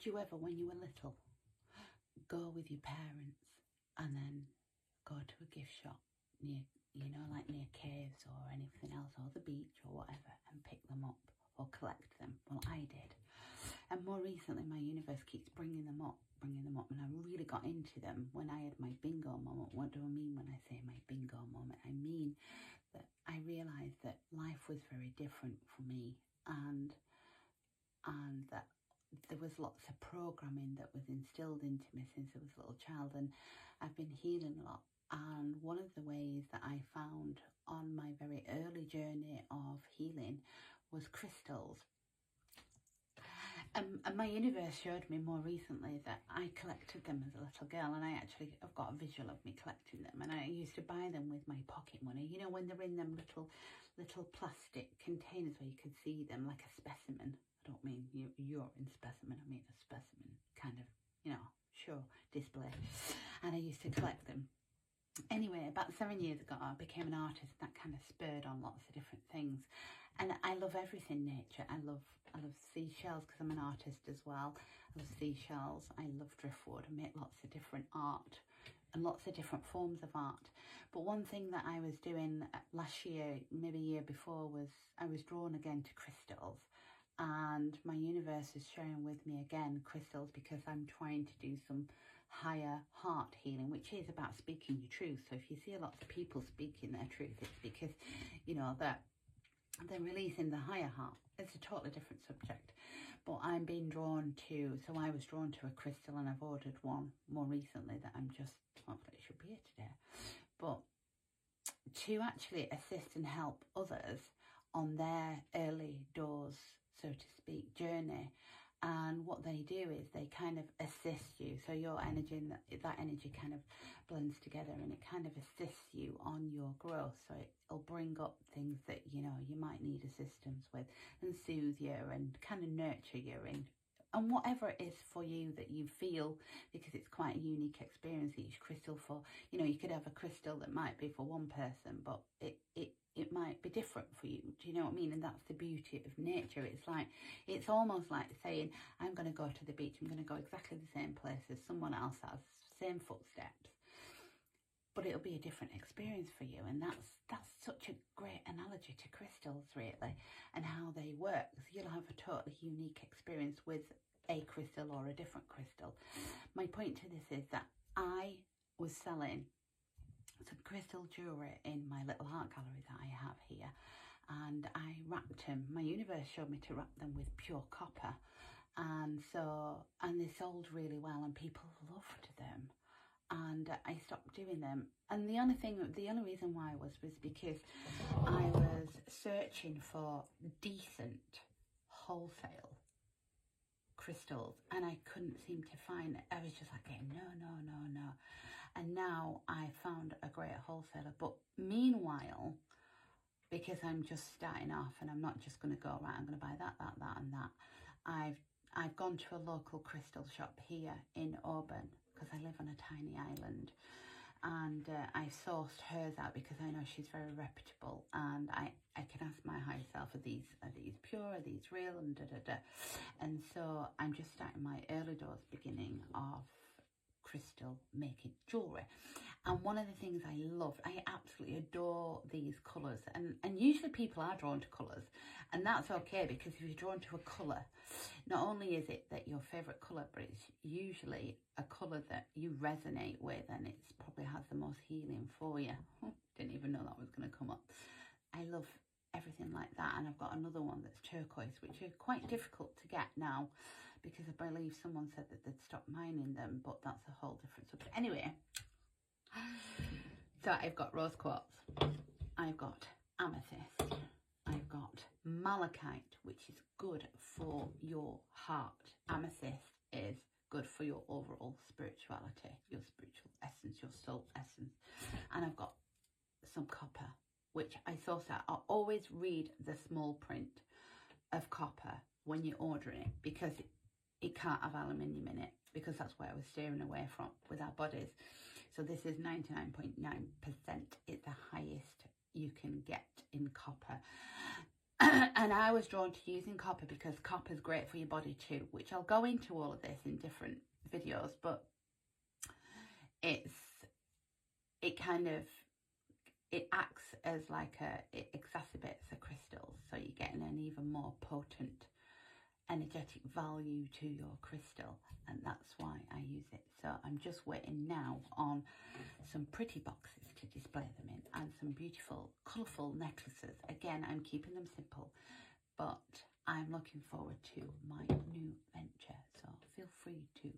Did you ever, when you were little, go with your parents and then go to a gift shop near, you know, like near caves or anything else, or the beach or whatever, and pick them up or collect them? Well, I did. And more recently, my universe keeps bringing them up, and I really got into them when I had my bingo moment. What do I mean when I say my bingo moment? I mean that I realised that life was very different for me, and that there was lots of programming that was instilled into me since I was a little child, and I've been healing a lot. And one of the ways that I found on my very early journey of healing was crystals. And my universe showed me more recently that I collected them as a little girl, and I've got a visual of me collecting them, and I used to buy them with my pocket money, you know, when they're in them little plastic containers where you can see them like a specimen. I don't mean urine specimen, I mean a specimen kind of, you know, show display. And I used to collect them. Anyway, about 7 years ago, I became an artist. That kind of spurred on lots of different things. And I love everything nature. I love seashells because I'm an artist as well. I love seashells. I love driftwood. I make lots of different art and lots of different forms of art. But one thing that I was doing last year, maybe a year before, was I was drawn again to crystals. And my universe is sharing with me again crystals, because I'm trying to do some higher heart healing, which is about speaking your truth. So if you see a lot of people speaking their truth, it's because, you know, that they're releasing the higher heart. It's a totally different subject, but I'm being drawn to, so I was drawn to a crystal, and I've ordered one more recently that I'm just, hopefully it should be here today, but to actually assist and help others on their early doors, so to speak, journey. And what they do is they kind of assist you. So your energy and that energy kind of blends together, and it kind of assists you on your growth. So it'll bring up things that, you know, you might need assistance with, and soothe you and kind of nurture you, and whatever it is for you that you feel, because it's quite a unique experience, each crystal. For, you know, you could have a crystal that might be for one person, but it might be different for you. Do you know what I mean? And that's the beauty of nature. It's almost like saying, I'm going to go to the beach. I'm going to go exactly the same place as someone else has, same footsteps, but it'll be a different experience for you. And that's such a great analogy to crystals, really, and how they work. So you'll have a totally unique experience with a crystal or a different crystal. My point to this is that I was selling some crystal jewellery in my little art gallery that I have here, and I wrapped them. My universe showed me to wrap them with pure copper, and they sold really well, and people loved them. And I stopped doing them, and the only reason why was because I was searching for decent wholesale crystals, and I couldn't seem to find it. I was just like, no. And now I found a great wholesaler. But meanwhile, because I'm just starting off and I'm not just going to go, right, I'm going to buy that and that, I've gone to a local crystal shop here in Auburn, because I live on a tiny island, and I sourced hers out because I know she's very reputable, and I can ask my higher self, are these pure, are these real, and and so I'm just starting my early doors beginning of crystal making jewellery. And one of the things I love, I absolutely adore these colours, and usually people are drawn to colours, and that's okay, because if you're drawn to a colour, not only is it that your favourite colour, but it's usually a colour that you resonate with, and it probably has the most healing for you. Didn't even know that was going to come up. I love everything like that, and I've got another one that's turquoise, which are quite difficult to get now, because I believe someone said that they'd stopped mining them, but that's a whole different subject. Anyway, so I've got rose quartz, I've got amethyst, I've got malachite, which is good for your heart. Amethyst is good for your overall spirituality, your spiritual essence, your soul essence. And I've got some copper, which I thought that I always read the small print of copper when you're ordering it, because it can't have aluminium in it, because that's what I was steering away from with our bodies. So this is 99.9%. It's the highest you can get in copper. And I was drawn to using copper because copper is great for your body too, which I'll go into all of this in different videos, but it acts as like it exacerbates the crystals, so you're getting an even more potent energetic value to your crystal, and that's why I use it. So I'm just waiting now on some pretty boxes to display them in, and some beautiful colourful necklaces. Again, I'm keeping them simple, but I'm looking forward to my new venture, so feel free to